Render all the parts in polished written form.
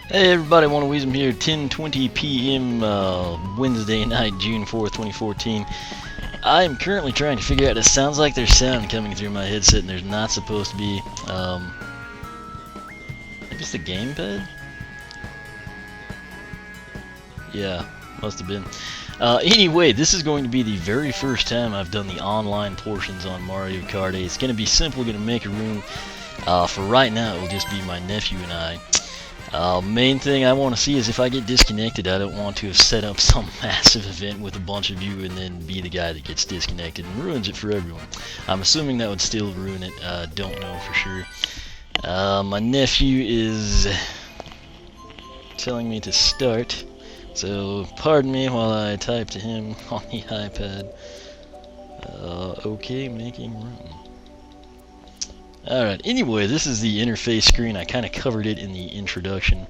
Hey everybody, Wanna Weasem here, 10:20 p.m. Wednesday night, June 4th, 2014. I am currently trying to figure out, it sounds like there's sound coming through my headset and there's not supposed to be. Maybe it's the gamepad? Yeah, must have been. Anyway, this is going to be the very first time I've done the online portions on Mario Kart 8. It's going to be simple, going to make a room. For right now, it will just be my nephew and I. Main thing I want to see is if I get disconnected, I don't want to have set up some massive event with a bunch of you and then be the guy that gets disconnected and ruins it for everyone. I'm assuming that would still ruin it, don't know for sure. My nephew is telling me to start, so pardon me while I type to him on the iPad. Okay, making room. Alright, anyway, this is the interface screen. I kind of covered it in the introduction.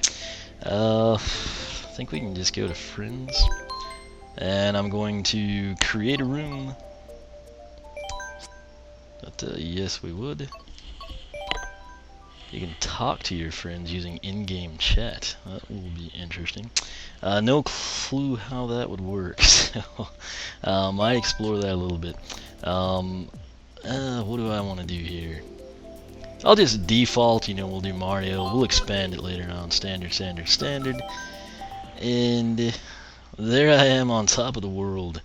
I think we can just go to friends. And I'm going to create a room. But, yes, we would. You can talk to your friends using in-game chat. That will be interesting. No clue how that would work, so might explore that a little bit. What do I want to do here? I'll just default, we'll do Mario. We'll expand it later on. Standard, standard, standard. And there I am on top of the world.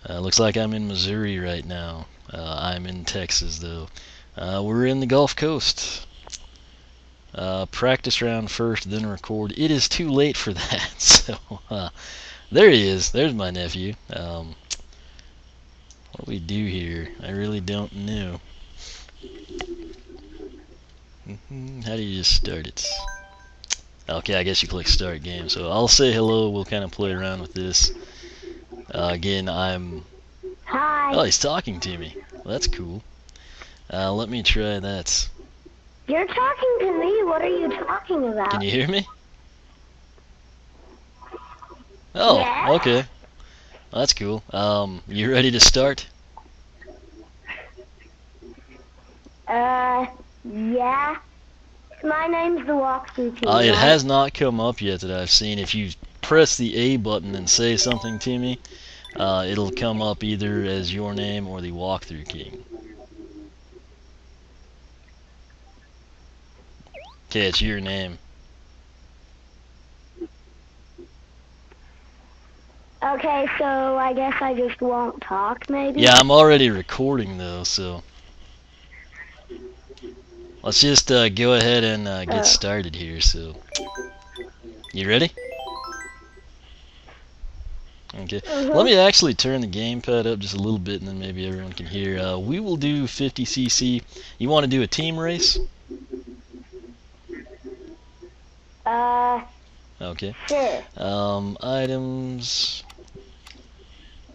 Looks like I'm in Missouri right now. I'm in Texas, though. We're in the Gulf Coast. Practice round first, then record. It is too late for that. So, there he is. There's my nephew. What do we do here? I really don't know. How do you just start it? Okay, I guess you click start game. So I'll say hello, we'll kind of play around with this. Again, I'm... Hi. Oh, he's talking to me. Well, that's cool. Let me try that. You're talking to me. What are you talking about? Can you hear me? Oh, yes. Okay. Well, that's cool. You ready to start? Yeah. My name's thewalkthruking. It has not come up yet that I've seen. If you press the A button and say something to me, it'll come up either as your name or the walkthrough king. Okay, it's your name. Okay, so I guess I just won't talk, maybe? Yeah, I'm already recording though, so let's just go ahead and get started here. So, you ready? Okay. Let me actually turn the gamepad up just a little bit, and then maybe everyone can hear. We will do 50cc. You want to do a team race? Okay. Sure. Items.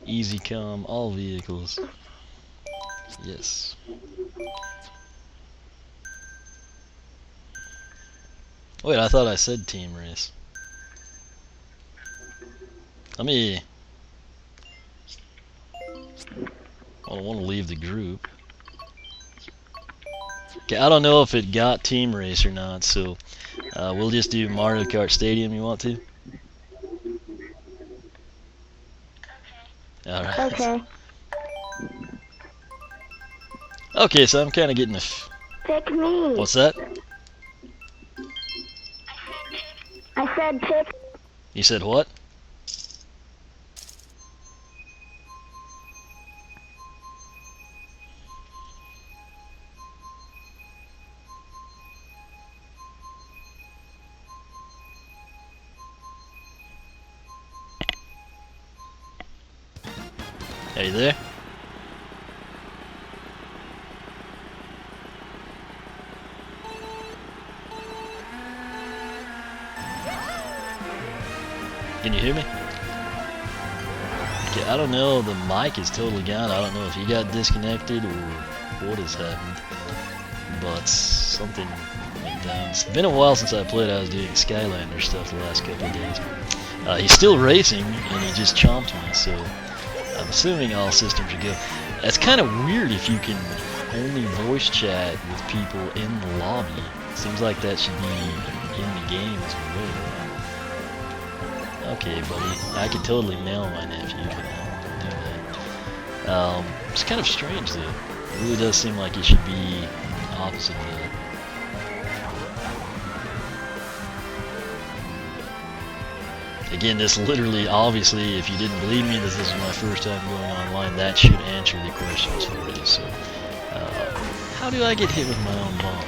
Easy come, all vehicles. Yes. Wait, I thought I said team race. Let me... I don't want to leave the group. Okay, I don't know if it got team race or not, so we'll just do Mario Kart Stadium. You want to? Alright. Okay. Okay, so I'm kind of getting a... Pick me. What's that? I said pick. You said what? Are you there? Can you hear me? Okay, I don't know, the mic is totally gone. I don't know if he got disconnected or what has happened, but something went down. It's been a while since I played. I was doing Skylander stuff the last couple of days. He's still racing, and he just chomped me, so I'm assuming all systems are go. That's kind of weird if you can only voice chat with people in the lobby. Seems like that should be in the game as well. Okay, buddy, I could totally nail my nephew, but I don't do that. It's kind of strange though. It really does seem like it should be opposite of that. Again, this literally, obviously, if you didn't believe me, this is my first time going online, that should answer the questions for you. So, how do I get hit with my own bomb?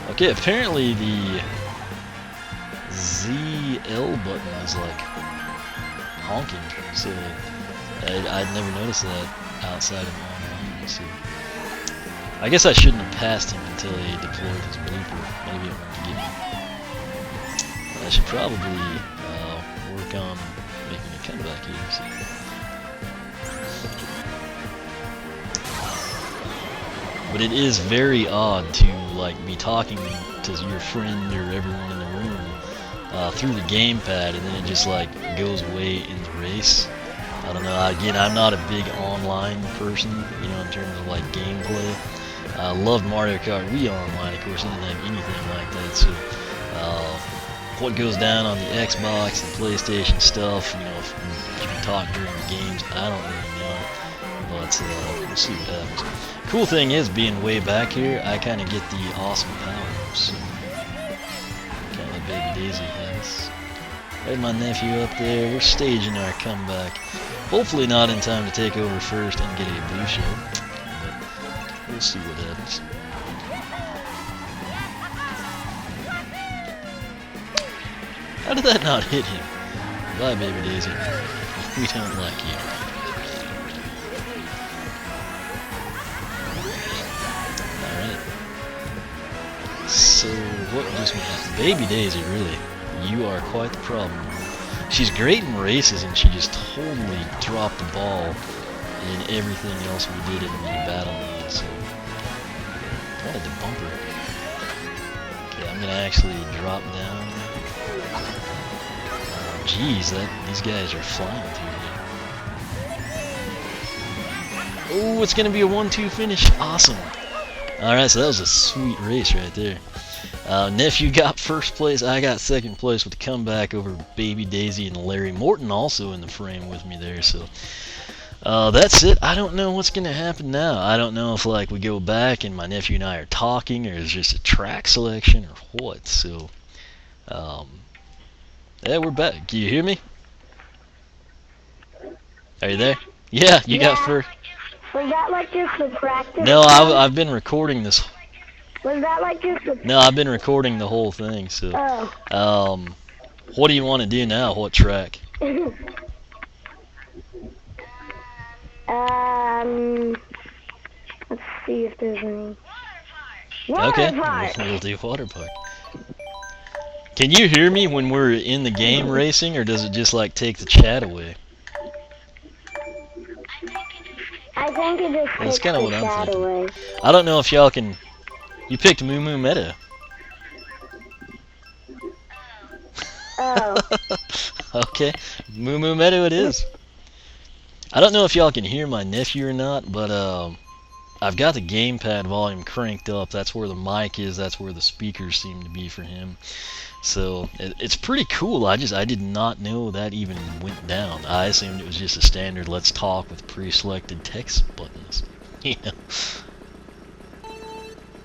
Okay, apparently the ZL button is like honking, so I'd never noticed that outside of online. So I guess I shouldn't have passed him until he deployed his blooper. Maybe it won't get me. I should probably work on making a comeback here. So. But it is very odd to like be talking to your friend or everyone in the room through the gamepad, and then it just like goes away in the race. I don't know. Again, I'm not a big online person, you know, in terms of like gameplay. I loved Mario Kart Wii online, of course. I didn't have anything like that. So, what goes down on the Xbox and PlayStation stuff, you know, if you talk during the games, I don't really know. But we'll see what happens. Cool thing is, being way back here, I kind of get the awesome power-ups. So, kind of Baby Daisy has. Right, my nephew up there. We're staging our comeback. Hopefully not in time to take over first and get a blue shell. But we'll see what happens. How did that not hit him? Bye, Baby Daisy. We don't like you. So, what just went on? Baby Daisy, really, you are quite the problem. She's great in races, and she just totally dropped the ball in everything else we did in the battle mode, so wanted to bump her. Okay, I'm gonna actually drop down. Jeez, these guys are flying through here. Oh, it's gonna be a 1-2 finish. Awesome. Alright, so that was a sweet race right there. Nephew got first place, I got second place with the comeback over Baby Daisy and Larry Morton also in the frame with me there, so that's it. I don't know what's gonna happen now. I don't know if like we go back and my nephew and I are talking, or it's just a track selection or what, so yeah, we're back. Can you hear me? Are you there? Yeah, you got first. Was that like just the practice? No, I've been recording this. Was that like just the... No, I've been recording the whole thing, so... Oh. What do you want to do now? What track? Let's see if there's any... Okay, we'll do water park. Can you hear me when we're in the game racing, or does it just like take the chat away? I think it just That's takes kind of the what I'm chat thinking. away. I don't know if y'all can... You picked Moo Moo Meadow. Oh. Okay, Moo Moo Meadow it is. I don't know if y'all can hear my nephew or not, but I've got the gamepad volume cranked up. That's where the mic is. That's where the speakers seem to be for him. So it's pretty cool. I did not know that even went down. I assumed it was just a standard let's talk with pre-selected text buttons. Yeah.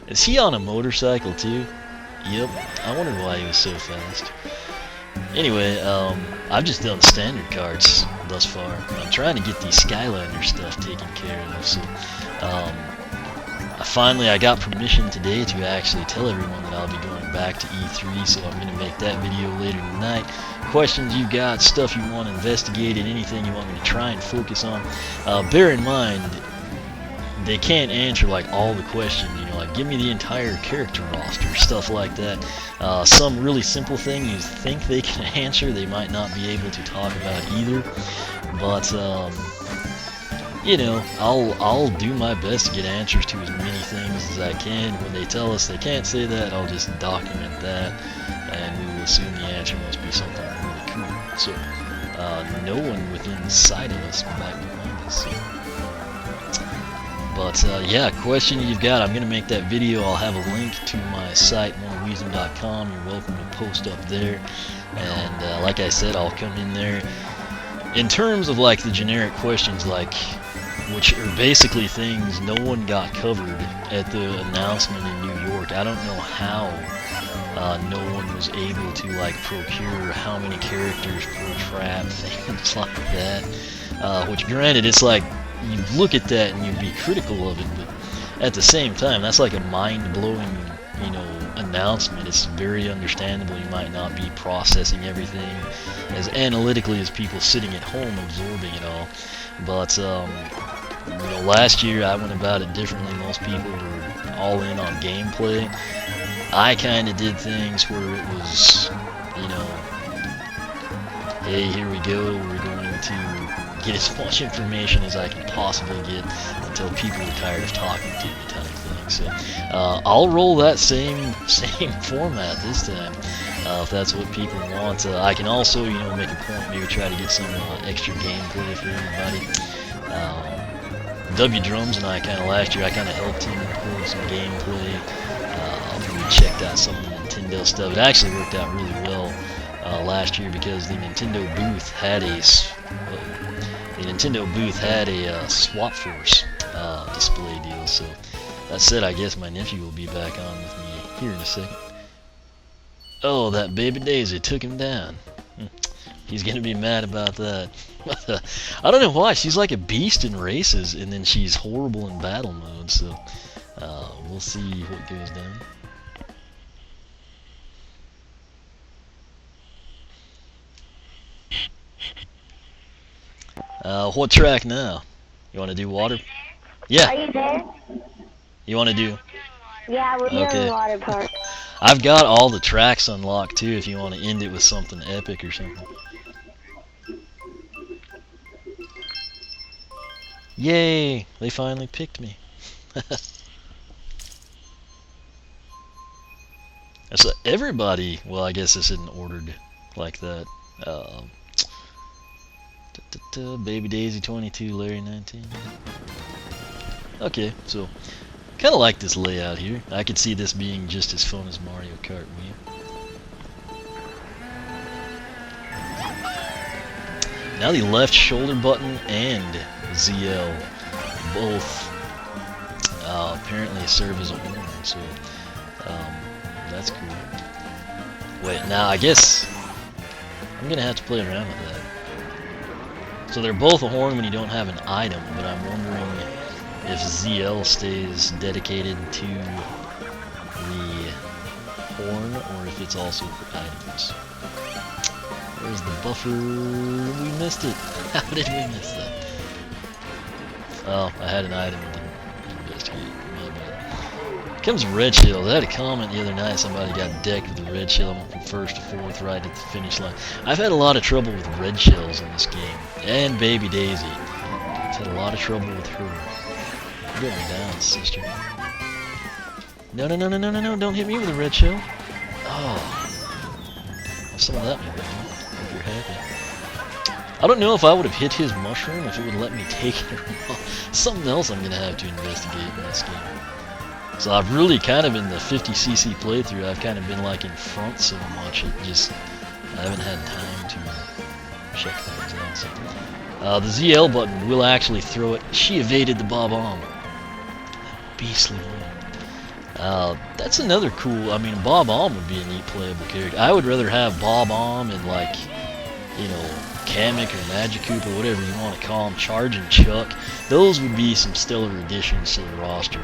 Is he on a motorcycle too? Yep. I wondered why he was so fast. Anyway, I've just done standard cards thus far. I'm trying to get the Skylander stuff taken care of. So, I got permission today to actually tell everyone that I'll be going back to E3, so I'm going to make that video later tonight. Questions you got, stuff you want investigated, anything you want me to try and focus on. Bear in mind, they can't answer like all the questions, you know, like give me the entire character roster, stuff like that. Some really simple thing you think they can answer, they might not be able to talk about either. But you know, I'll do my best to get answers to as many things as I can. When they tell us they can't say that, I'll just document that, and we will assume the answer must be something really cool. So no one within sight of us might be behind us. But But yeah, question you've got, I'm going to make that video. I'll have a link to my site, moreweasel.com. You're welcome to post up there. And like I said, I'll come in there. In terms of like the generic questions, like, which are basically things no one got covered at the announcement in New York. I don't know how no one was able to like procure how many characters per trap, things like that. Which granted, it's like, you look at that and you'd be critical of it, but at the same time, that's like a mind-blowing, you know, announcement. It's very understandable. You might not be processing everything as analytically as people sitting at home absorbing it all. But you know, last year I went about it differently. Most people were all in on gameplay. I kind of did things where it was, you know, hey, here we go, we're going to get as much information as I can possibly get until people are tired of talking to me, type thing. So I'll roll that same format this time, if that's what people want. I can also, you know, make a point, maybe try to get some extra gameplay for everybody. W Drums and I last year, I kind of helped him record some gameplay. We checked out some of the Nintendo stuff. It actually worked out really well last year because the Nintendo booth had a SWAT Force display deal. So that said, I guess my nephew will be back on with me here in a second. Oh, that baby Daisy took him down. He's gonna be mad about that. I don't know why. She's like a beast in races, and then she's horrible in battle mode. So we'll see what goes down. What track now? You want to do water? Yeah. Are you there? You want to do? Yeah, we're doing water park. I've got all the tracks unlocked too. If you want to end it with something epic or something. Yay! They finally picked me. So everybody. Well, I guess this isn't ordered like that. Baby Daisy 22, Larry 19. Okay, so kind of like this layout here. I could see this being just as fun as Mario Kart Wii. Now the left shoulder button and ZL both apparently serve as a horn, so that's cool. Wait, now I guess I'm gonna have to play around with that. So they're both a horn when you don't have an item, but I'm wondering if ZL stays dedicated to the horn or if it's also for items. Where's the buffer? We missed it. How did we miss that? Oh, I had an item and didn't investigate. My bad. Comes red shells. I had a comment the other night. Somebody got decked with a red shell from first to fourth, right at the finish line. I've had a lot of trouble with red shells in this game, and Baby Daisy. I've had a lot of trouble with her. You're going down, sister. No! Don't hit me with a red shell. Oh, some of that maybe. Hope you're happy. I don't know if I would have hit his mushroom if it would let me take it or not. Something else I'm gonna have to investigate in this game. So I've really kind of in the 50cc playthrough, I've kind of been like in front so much, I haven't had time to check things out. So, the ZL button will actually throw it. She evaded the Bob-omb. Beastly one. That's another cool, I mean, Bob-omb would be a neat playable character. I would rather have Bob-omb and like, you know, Kamek or Magikarp or whatever you want to call them, Charge and Chuck. Those would be some stellar additions to the roster.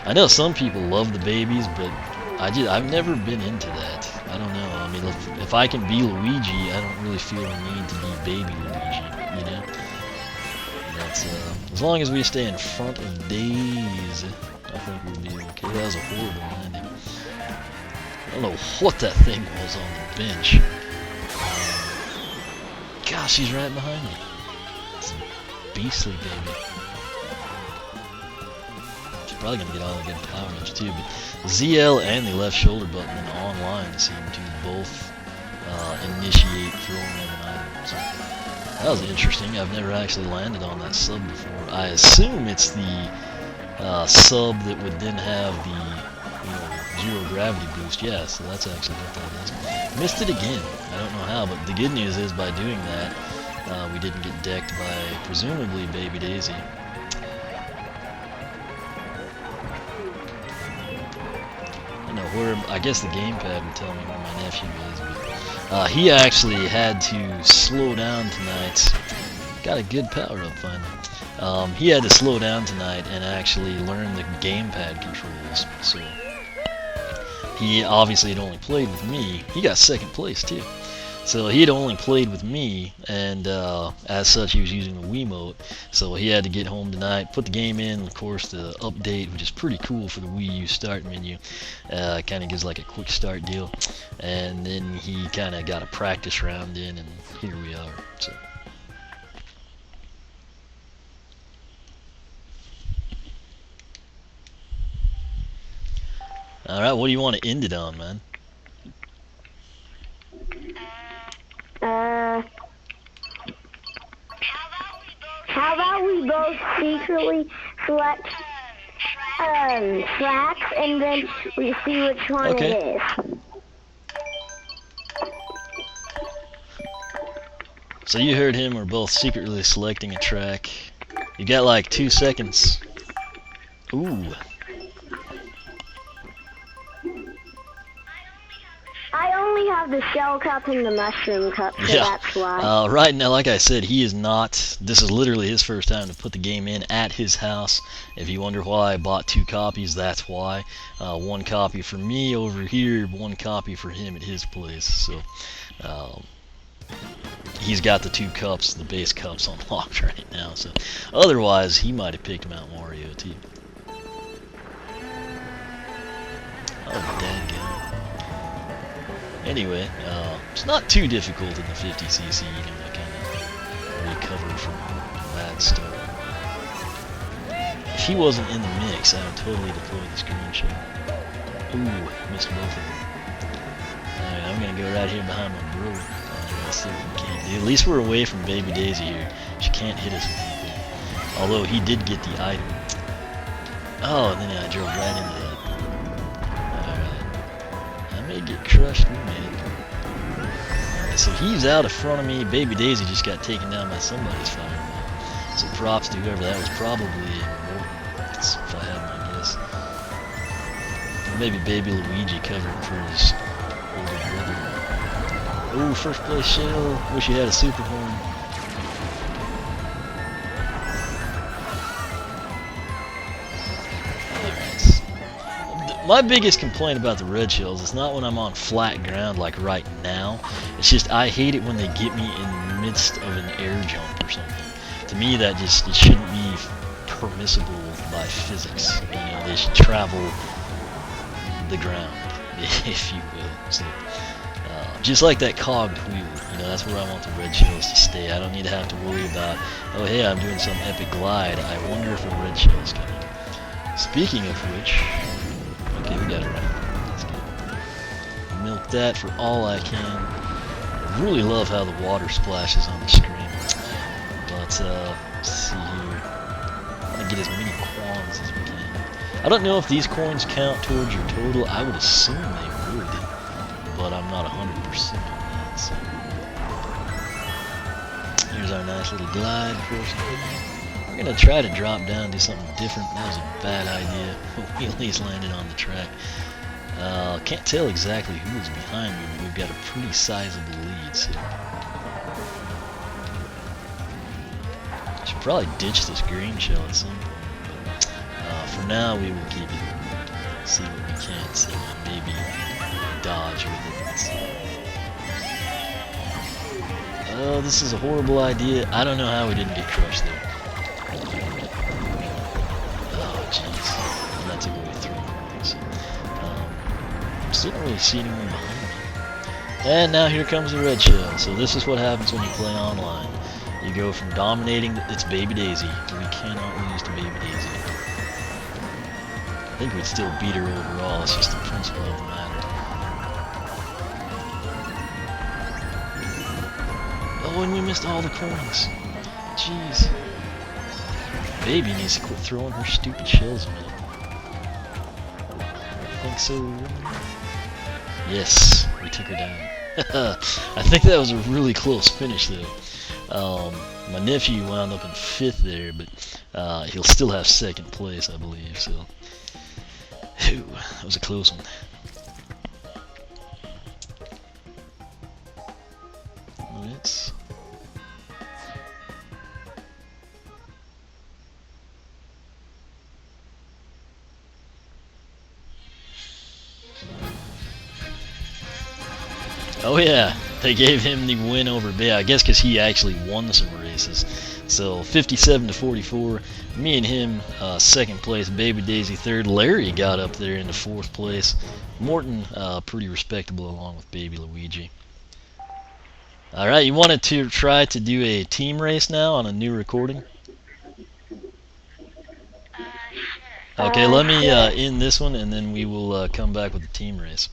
I know some people love the babies, but I've never been into that. I don't know. I mean, if I can be Luigi, I don't really feel the need to be baby Luigi, you know? That's, as long as we stay in front of Daisy, I think we'll be okay. That was a horrible landing. I don't know what that thing was on the bench. Gosh, she's right behind me. It's a beastly baby. She's probably going to get all the good power-ups too, but ZL and the left shoulder button and online seem to both initiate throwing of an item. So that was interesting. I've never actually landed on that sub before. I assume it's the sub that would then have the zero gravity boost. Yeah, so that's actually what that is. Missed it again. I don't know how, but the good news is by doing that, we didn't get decked by presumably Baby Daisy. I guess the gamepad would tell me where my nephew is, but he actually had to slow down tonight. Got a good power up finally. He had to slow down tonight and actually learn the gamepad controls. So he obviously had only played with me. He got second place too. So he had only played with me, and as such he was using the Wiimote. So he had to get home tonight, put the game in, of course the update, which is pretty cool for the Wii U start menu. Kind of gives like a quick start deal. And then he kind of got a practice round in, and here we are. So. Alright, what do you want to end it on, man? How about we both secretly select tracks and then we see which one it is. So you heard him, we're both secretly selecting a track. You got like 2 seconds. Ooh. I only have the shell cup and the mushroom cup, so that's why. Right now, like I said, he is not. This is literally his first time to put the game in at his house. If you wonder why I bought 2 copies, that's why. 1 copy for me over here, 1 copy for him at his place. So he's got the 2 cups, the base cups unlocked right now. So otherwise, he might have picked Mount Mario too. Oh, dang it. Anyway, it's not too difficult in the 50cc, you know, to kind of recover from a bad start. If he wasn't in the mix, I would totally deploy this green shell. Ooh, missed both of them. Alright, I'm gonna go right here behind my bro. Let's see what we can do. At least we're away from Baby Daisy here. She can't hit us with anything. Although he did get the item. Oh, and then I drove right into that. Get crushed, we made it. Alright, so he's out in front of me. Baby Daisy just got taken down by somebody's fireball. So props to whoever that was, probably Morton, if I had my guess. Or maybe Baby Luigi covering for his older brother. Oh, first place shell. Wish he had a super horn. My biggest complaint about the red shells is not when I'm on flat ground like right now. It's just I hate it when they get me in the midst of an air jump or something. To me, that just it shouldn't be permissible by physics. You know, they should travel the ground, if you will. So, just like that cogged wheel, you know, that's where I want the red shells to stay. I don't need to have to worry about, oh hey, I'm doing some epic glide. I wonder if a red shell is coming. Speaking of which. Okay, we got it right. That's good. Milk that for all I can. I really love how the water splashes on the screen. But, let's see here. I want to get as many coins as we can. I don't know if these coins count towards your total. I would assume they would. But I'm not 100% on that. So. Here's our nice little glide first. We're going to try to drop down and do something different. That was a bad idea. We at least landed on the track. Can't tell exactly who is behind me, but we've got a pretty sizable lead. So. Should probably ditch this green shell at some point. But for now, we will keep it. See what we can. So maybe dodge with it. Let's see. Oh, this is a horrible idea. I don't know how we didn't get crushed there. Jeez, and that took away 3 points. Still don't really see anyone behind me. And now here comes the red shell. So this is what happens when you play online. You go from dominating, it's Baby Daisy. We cannot lose to Baby Daisy. I think we'd still beat her overall, it's just the principle of the matter. Oh, and we missed all the coins. Jeez. Baby needs to quit throwing her stupid shells at me. I think so. Yes, we took her down. I think that was a really close finish, though. My nephew wound up in 5th there, but he'll still have 2nd place, I believe. So, whew, that was a close one. Let's. Oh yeah, they gave him the win over Bay. I guess because he actually won some races. So 57 to 44. Me and him 2nd place. Baby Daisy 3rd. Larry got up there into 4th place. Morton pretty respectable along with Baby Luigi. All right, you wanted to try to do a team race now on a new recording? Okay, let me end this one and then we will come back with the team race.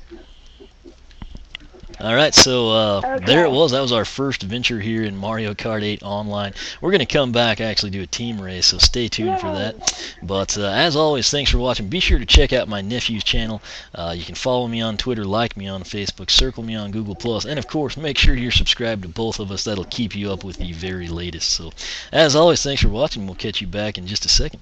Alright, so there it was. That was our first venture here in Mario Kart 8 Online. We're going to come back actually do a team race, so stay tuned for that. But as always, thanks for watching. Be sure to check out my nephew's channel. You can follow me on Twitter, like me on Facebook, circle me on Google+, and of course, make sure you're subscribed to both of us. That'll keep you up with the very latest. So as always, thanks for watching. We'll catch you back in just a second.